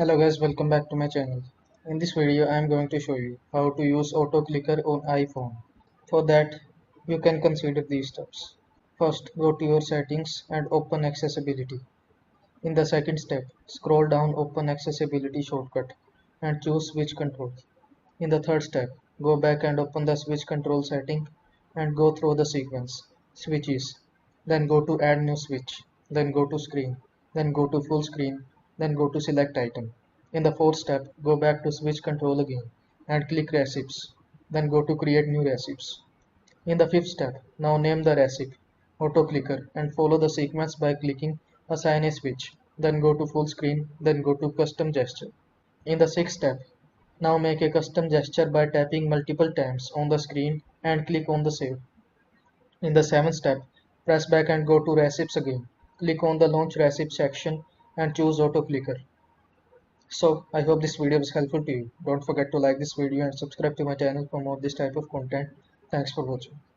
Hello guys, welcome back to my channel. In this video I am going to show you how to use auto clicker on iPhone. For that you can consider these steps. First, go to your settings and open accessibility. In the second step, scroll down, open accessibility shortcut and choose switch control. In the third step, go back and open the switch control setting and go through the sequence switches. Then go to add new switch, then go to screen, then go to full screen, then go to select item. In the fourth step, go back to switch control again and click recipes, then go to create new recipes. In the fifth step, now name the recipe auto clicker and follow the sequence by clicking assign a switch, then go to full screen, then go to custom gesture. In the sixth step, now make a custom gesture by tapping multiple times on the screen and click on the save. In the seventh step, press back and go to recipes again. Click on the launch recipe section and choose auto clicker. So I hope this video was helpful to you. Don't forget to like this video and subscribe to my channel for more this type of content. Thanks for watching.